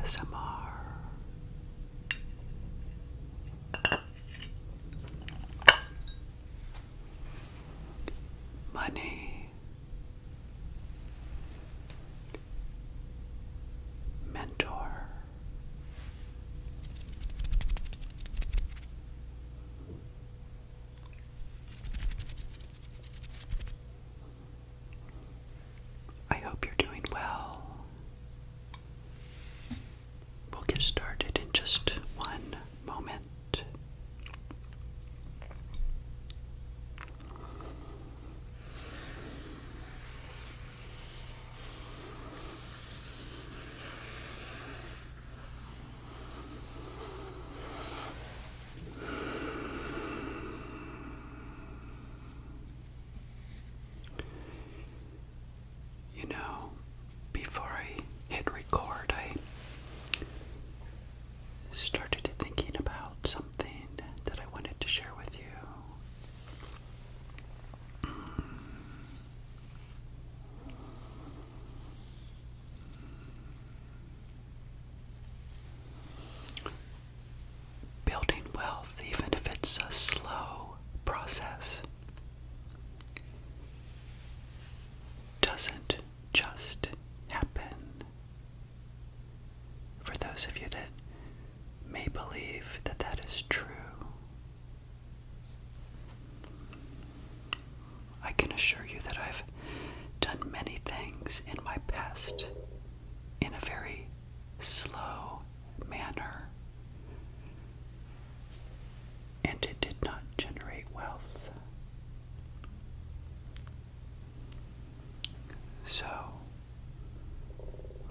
ASMR. Money. Mentor. I hope you're doing well. We'll get started in just one moment. You know, before I hit record, I started thinking about something that I wanted to share with you. Building wealth, even if it's a slow process, doesn't just happen. For those of you that may believe that that is true, I can assure you that I've done many things in my past in a very slow manner, and it did not generate wealth. So,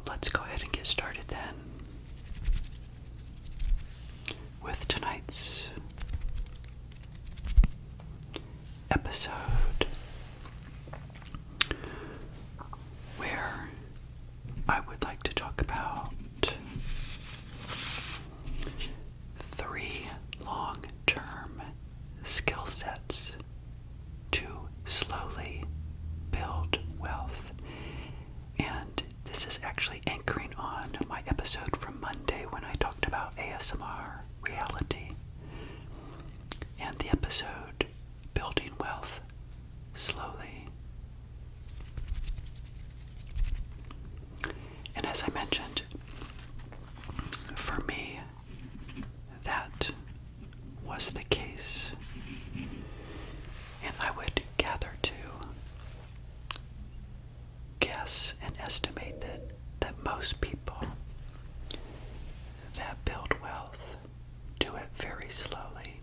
let's go ahead and get started then with tonight's episode, where I would like to talk about 3 long-term skill sets to slowly build wealth. And this is actually anchoring on my episode from Monday when I talked about ASMR reality, and the episode Building Wealth Slowly. And as I mentioned, for me, that was the case. And I would gather to guess and estimate that most people that build wealth do it very slowly.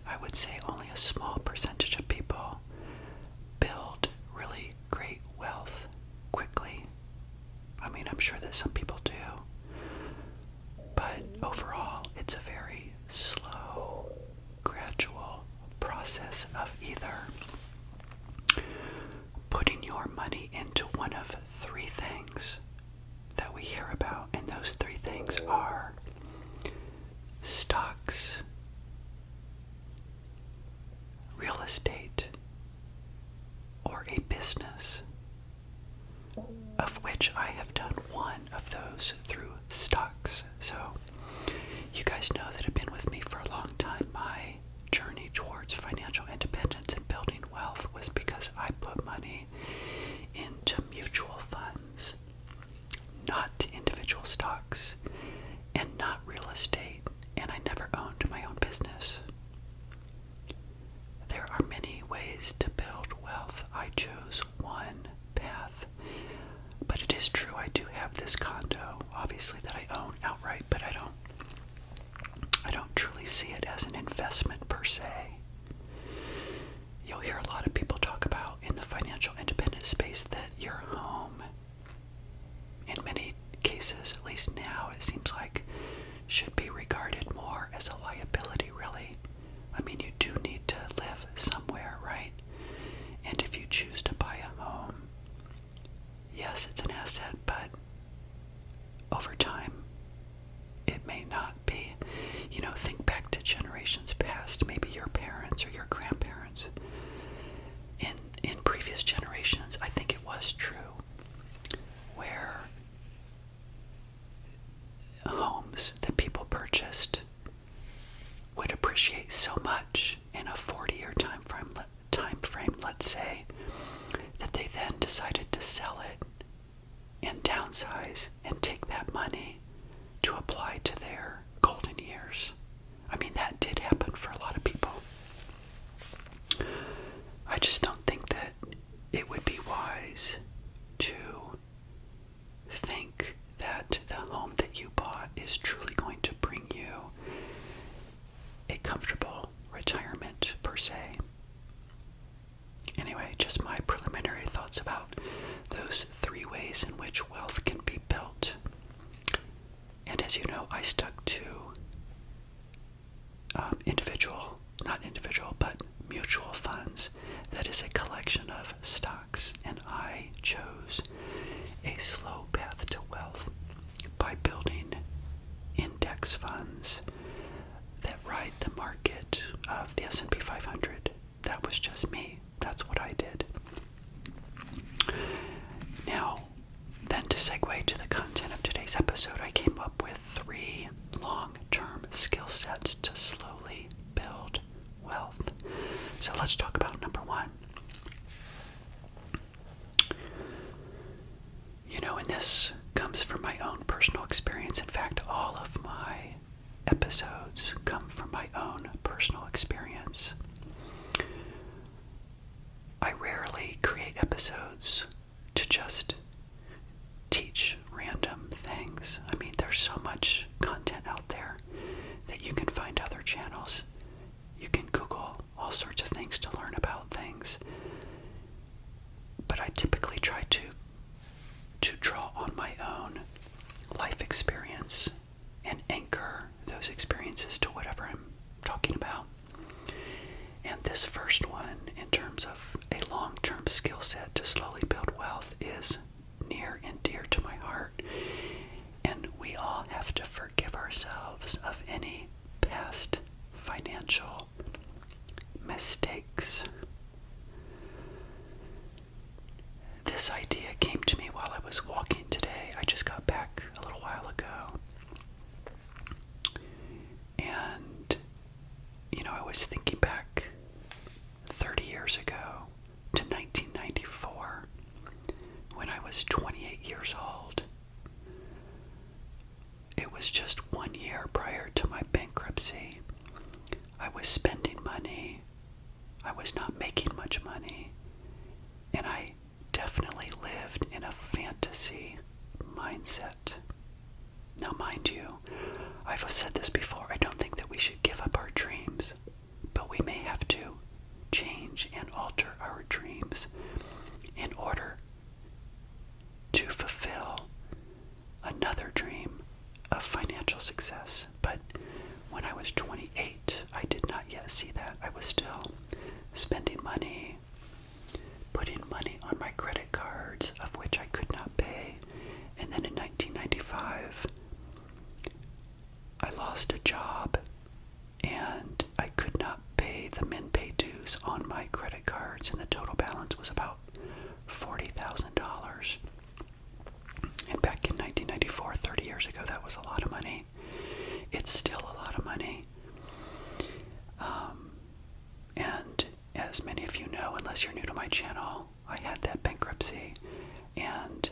I would say only a small percentage of people build really great wealth quickly. I mean, I'm sure that some people do, but overall, it's a very slow, gradual process of either putting your money into one of 3 things that we hear about, and those 3 things are stocks, real estate, or a business, of which I have done one of those through stocks. So you guys know that have been with me for a long time. My journey towards financial independence and building wealth was because I put money into mutual funds, not individual stocks, and not real estate, and I never owned my own business. There are many ways to build wealth. I chose one path, but it is true I do have this condo, obviously, that I own outright, but I don't truly see it as an investment per se. You'll hear a lot of people talk about in the financial independence space that your home, in many cases, at least now, it seems like, should be regarded more as a liability, really. I mean, you do need to live somewhere, right? And if you choose to buy a home, yes, it's an asset, but over time, it may not be. You know, think back to generations past, maybe your parents or your grandparents. In previous generations, I think it was true, where decided to sell it and downsize and take that money to apply to their golden years. I mean, that did happen for a lot of people. I just don't think that it would be wise to think that the home that you bought is truly going to bring you a comfortable retirement per se. Anyway, just my preliminary thoughts about those 3 ways in which wealth can be built. And as you know, I stuck to but mutual funds. That is a collection of stocks, and I chose a slow path to wealth by building index funds that ride the market of the S&P 500. That was just me. That's what I did. Now, then to segue to the content of today's episode, I came up with 3 long-term skill sets to slowly build wealth. So let's talk about number 1. And this comes from my own personal experience. In fact, all of my episodes come from my own personal experience. I rarely create episodes to just teach random things. I mean, there's so much content out there that you can find other channels. You can Google all sorts of things to learn about things. But I typically try to draw on my own life experience and anchor those experiences to whatever I'm talking about. And this first one, in terms of a long-term skill set to slowly build wealth, is near and dear to my heart. And we all have to forgive ourselves of any past financial mistakes. This idea came to me while I was walking today. I just got back a little while ago. And, I was thinking back 30 years ago to 1994 when I was 28 years old. It was just 1 year prior to my bankruptcy. I was spending money. I was not making much money. And I definitely lived in a fantasy mindset. Now, mind you, I've said this before, I don't think that we should give up our dreams, but we may have to change and alter our dreams in order to fulfill another dream of financial success. But when I was 28, I did not yet see that. I was still spending money, putting money on my credit cards, of which I could not pay. And then in 1995, I lost a job, and I could not pay the min pay dues on my credit cards, and the total balance was about $40,000. And back in 1994, 30 years ago, that was a lot of money. It's still a lot of money. And as many of you know, unless you're new to my channel, I had that bankruptcy, and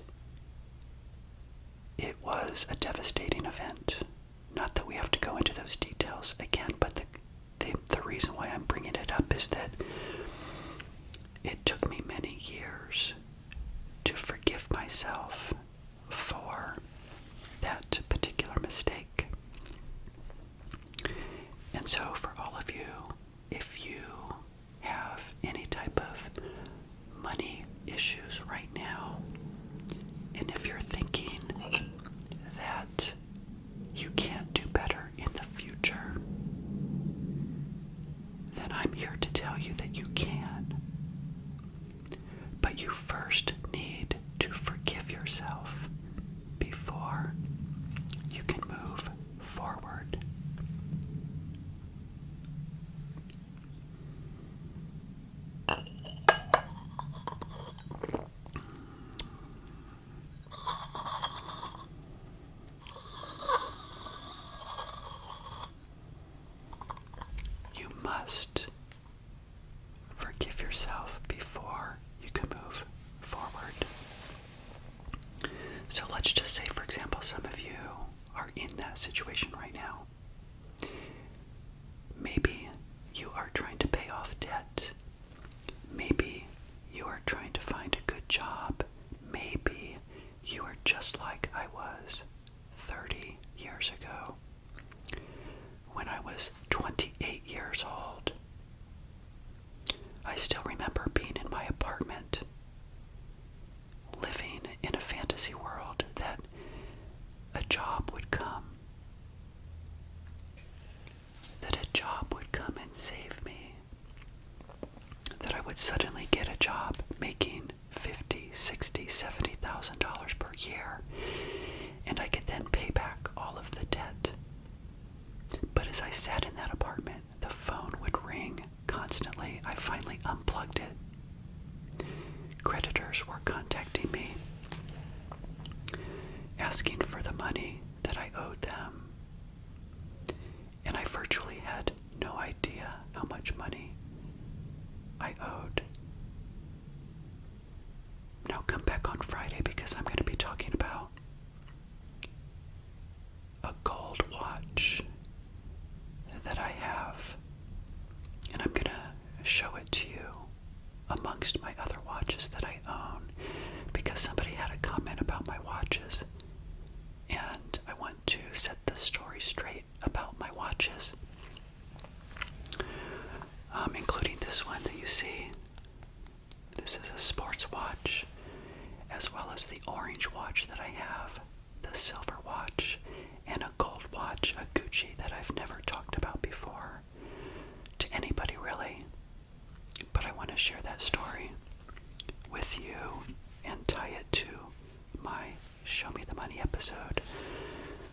it was a devastating event. Not that we have to go into those details again, but the reason why I'm bringing it up is that it took me many years to forgive myself for that particular mistake. And so for all of you, if you have any type of money issues right now, and if you're thinking that you can't do better in the future, then I'm here to tell you that you can. But you first need to forgive yourself before you can move forward. You must forgive yourself before you can move forward. that situation right now. Maybe you are trying to pay off debt. Maybe you are trying to find a good job. Maybe you are just like I was 30 years ago when I was 28 years old. I still remember being in my apartment, living in a fantasy world that a job would come. That a job would come and save me. That I would suddenly get a job making $50,000, $60,000, $70,000 per year, and I could then pay back all of the debt. But as I sat in that apartment, the phone would ring constantly. I finally unplugged it. Creditors were contacting me, asking for the money that I owed them. And I virtually had no idea how much money I owed. Now come back on Friday because I'm going to be talking about a gold watch that I have. And I'm going to show it to you amongst my other watches that I own because somebody had a comment about my watches. And I want to set the story straight about my watches, including this one that you see. This is a sports watch, as well as the orange watch that I have, the silver watch, and a gold watch, a Gucci that I've never talked about before to anybody really. But I want to share that story with you and tie it to my Show Me the Money episode,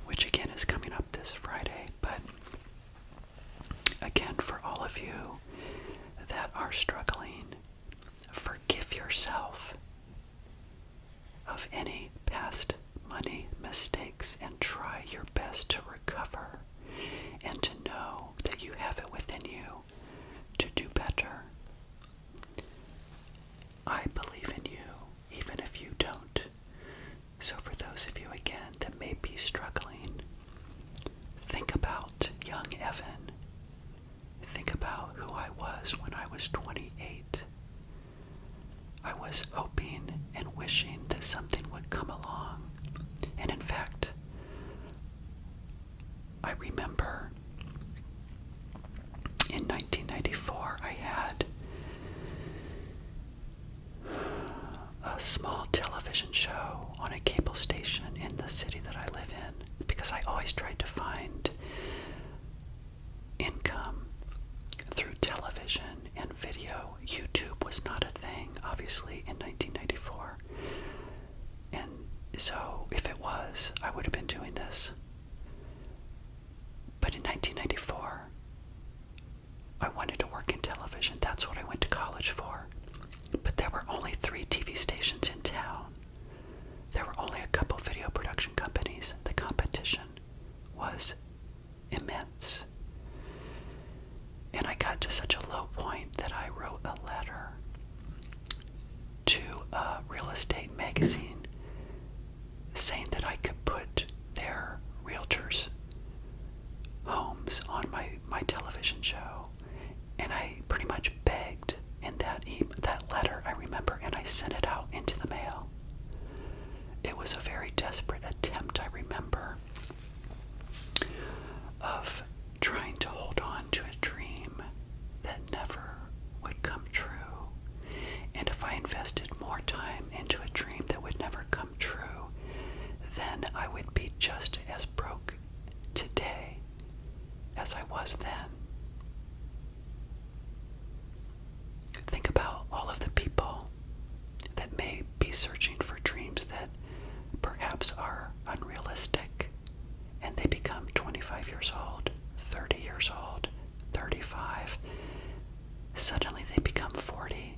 which again is coming up this Friday. But again, for all of you that are struggling, forgive yourself of any past money mistakes and try your best to recover and to know that you have it within you to do better. I believe in you, even if you don't. So for those of you, again, that may be struggling, think about young Evan. Think about who I was when I was 28. I was hoping and wishing that something would come along. And in fact, I remember in 1994, I had a small television show on a cable station in the city that I live in because I always tried to find income through television and video. YouTube was not a thing, obviously, in 1994. And so if it was, I would have been doing this. But in 1994, I wanted to work in television. That's what I went to college for. But there were only 3 TV stations in town. There were only a couple video production companies. The competition was immense. And I got to such a low point that I wrote a letter to a real estate magazine saying that I could put their realtors' homes on my television show. And I pretty much begged in that letter, I remember, and I sent it out into the mail. It was a very desperate attempt, I remember, of trying to hold on to a dream that never would come true. And if I invested more time into a dream that would never come true, then I would be just as broke today as I was then. Think about all of the people that may be searching for dreams that perhaps are unrealistic, and they become 25 years old, 30 years old, 35. Suddenly they become 40,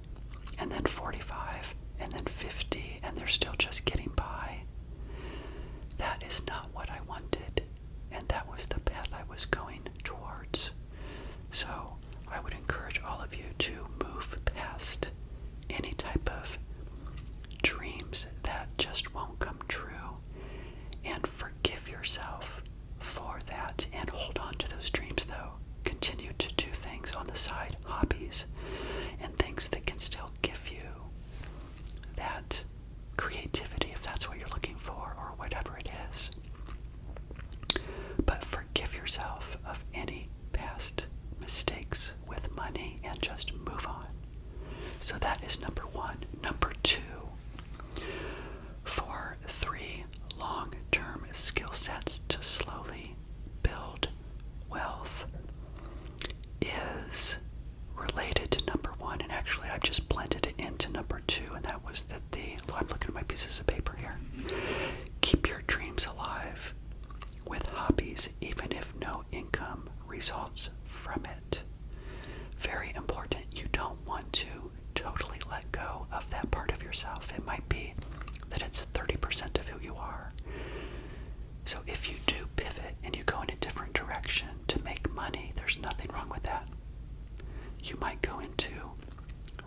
and then 45, and then 50, and they're still just getting by. That is not what I wanted, and that was the path I was going towards. So I would encourage all of you to move past any type of dreams that just won't come true, and forgive yourself for that and hold on to those dreams, though. Continue to do things on the side, hobbies, and things that can still give you that creativity, if that's what you're looking for, or whatever it is. But forgive yourself of any past mistakes with money and just move on. So that is number one. Number two, for 3 long-term skill sets to slowly build wealth is related to number one, and actually I've just blended it into number two, and that was that I'm looking at my pieces of paper here. Keep your dreams alive with hobbies, even if no income results from it. Very important. You don't want to totally let go of that part of yourself. It might be that it's 30% of who you are. So if you do pivot and you go in a different direction to make money, there's nothing wrong with that. You might go into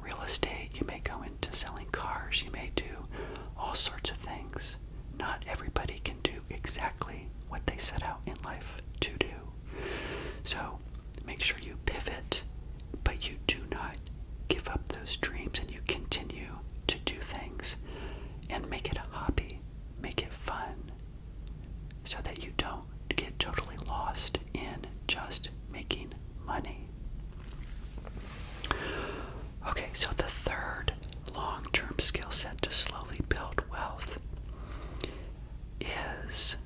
real estate, you may go into selling cars, you may do all sorts of things. Not everybody can do exactly what they set out in life to do. So make sure you pivot, but you do not give up those dreams, and you continue to do things and make it a hobby, make it fun, so that you don't get totally lost in just making money. Okay, so the third long-term skill set to slowly build wealth is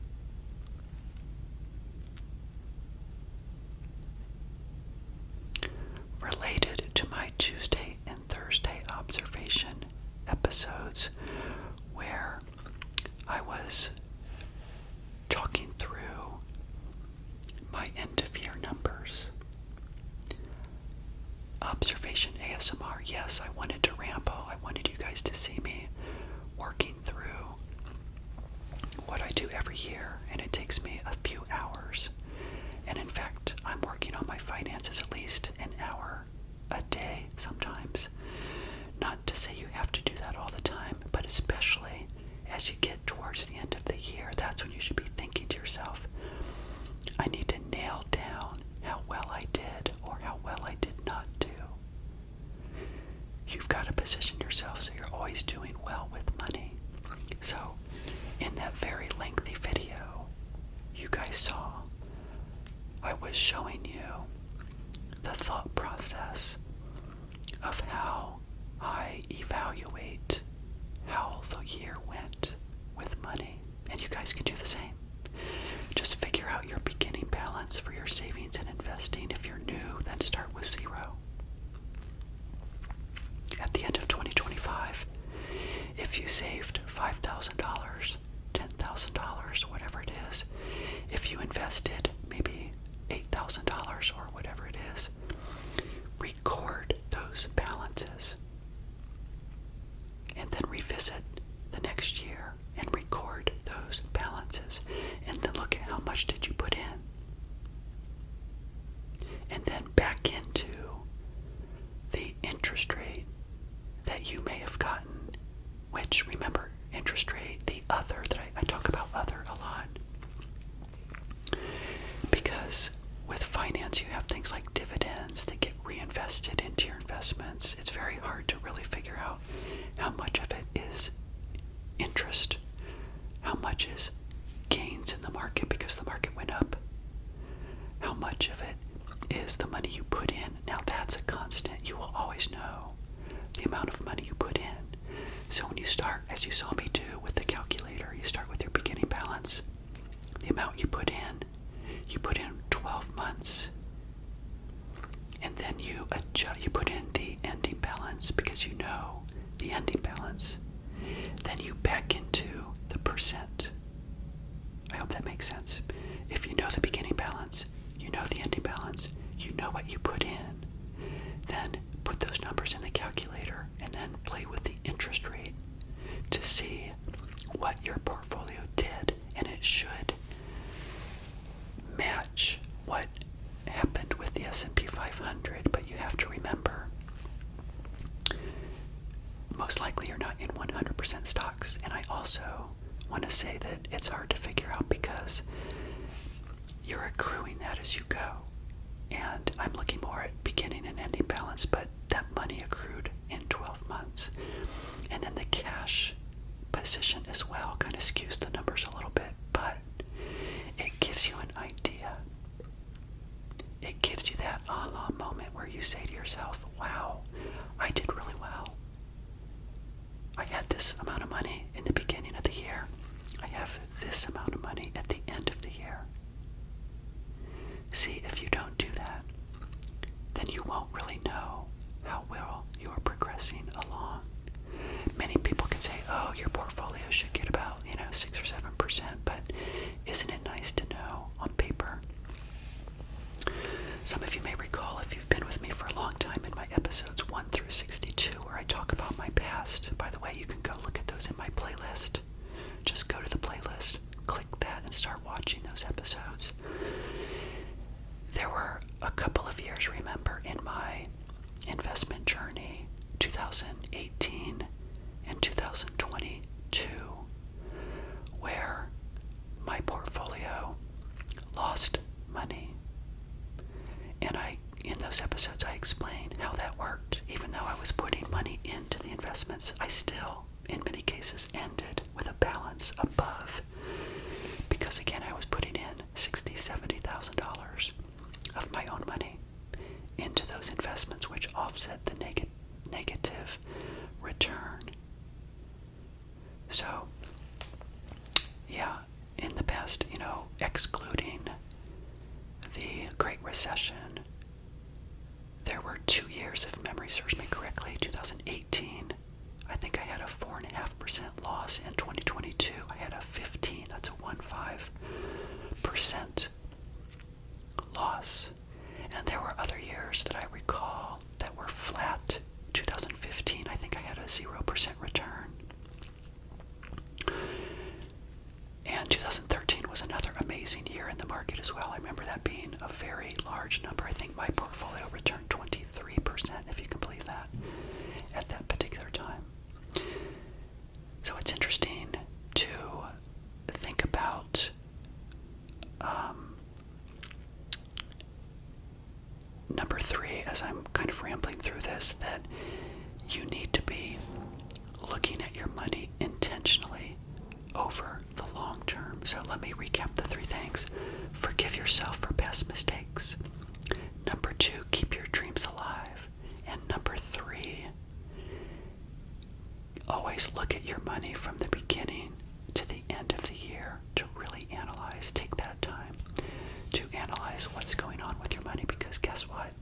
related to my Tuesday and Thursday observation episodes, where I was talking through my end-of-year numbers. Observation ASMR, yes, I wanted to ramble. I wanted you guys to see me working through what I do every year, and it takes me a few hours. And in fact, I'm working on my finances at least an hour a day sometimes. Not to say you have to do that all the time, but especially as you get towards the end of the year, that's when you should be thinking to yourself, I need to nail down how well I did or how well I did not do. You've got to position yourself so you're always doing well with money. So, in that very lengthy video you guys saw, I was showing you the thought process of how I evaluate how the year went with money. And you guys can do the same. Just figure out your beginning balance for your savings and investing. If you're new, then start with 0. At the end of 2025, if you saved $5,000, $10,000, whatever it is, if you invested maybe $8,000 or whatever it is, record those balances and then revisit the next year and record those balances, and then look at how much did you put in, and then back into the interest rate that you may have gotten, which, remember, interest rate, the other, that I talk about other a lot, because with finance you have things like dividends that get reinvested into your investments. It's very hard to really figure out how much of it is interest, how much is gains in the market because the market went up, how much of it is the money you put in. Now that's a constant. You will always know the amount of money you put in. So when you start, as you saw me do with the calculator, you start with your beginning balance, the amount you put in 12 months, and then you adjust, you put in the ending balance because you know the ending balance, then you back into the percent. I hope that makes sense. If you know the beginning balance, you know the ending balance, you know what you put in, then put those numbers in the calculator and then play with the interest rate to see what your portfolio did, and it should match what happened with the S&P 500, but you have to remember, most likely you're not in 100% stocks. And I also want to say that it's hard to figure out because you're accruing that as you go. And I'm looking more at beginning and ending balance, but that money accrued in 12 months. And then the cash position as well kind of skews the numbers a little bit, but it gives you an idea. It gives you that aha moment where you say to yourself, wow, I did really well. I had this amount of money in the beginning of the year. I have this amount of money at the end of the year. See, if you don't do that, then you won't really know how well you're progressing along. Many people can say, oh, your portfolio should get about, 6 or 7%, but isn't it nice to know on paper? Some of you may recall, if you've been with me for a long time, in my episodes 1 through 62, where I talk about my past. By the way, you can go look at those in my playlist. Just go to the playlist, click that, and start watching those episodes. There were a couple of years, remember, in my investment journey, 2018 and 2022, where my portfolio lost money. And in those episodes, I explained how that worked. Even though I was putting money into the investments, I still, in many cases, ended with a balance above. Because again, I was putting in $60,000, $70,000 of my own money into those investments, which offset the negative return. So, yeah, in the past, excluding the Great Recession, there were 2 years, if memory serves me correctly. 2018, I think I had a 4.5% loss. In 2022, I had a 15, that's a 1.5% loss. And there were other years that I recall that were flat. 2015, I think I had a 0% return. And 2013 was another amazing year in the market as well. I remember that being a very large number. I think my portfolio returned 23%, if you can believe that, at that particular time. So it's interesting to think about number 3, as I'm kind of rambling through this, that you need to be looking at your money intentionally over the long term. So let me recap the 3 things. Forgive yourself for past mistakes. Number 2, keep your dreams alive. And number 3, always look at your money from the beginning to the end of the year to really analyze. Take that time to analyze what's going on with your money, because guess what?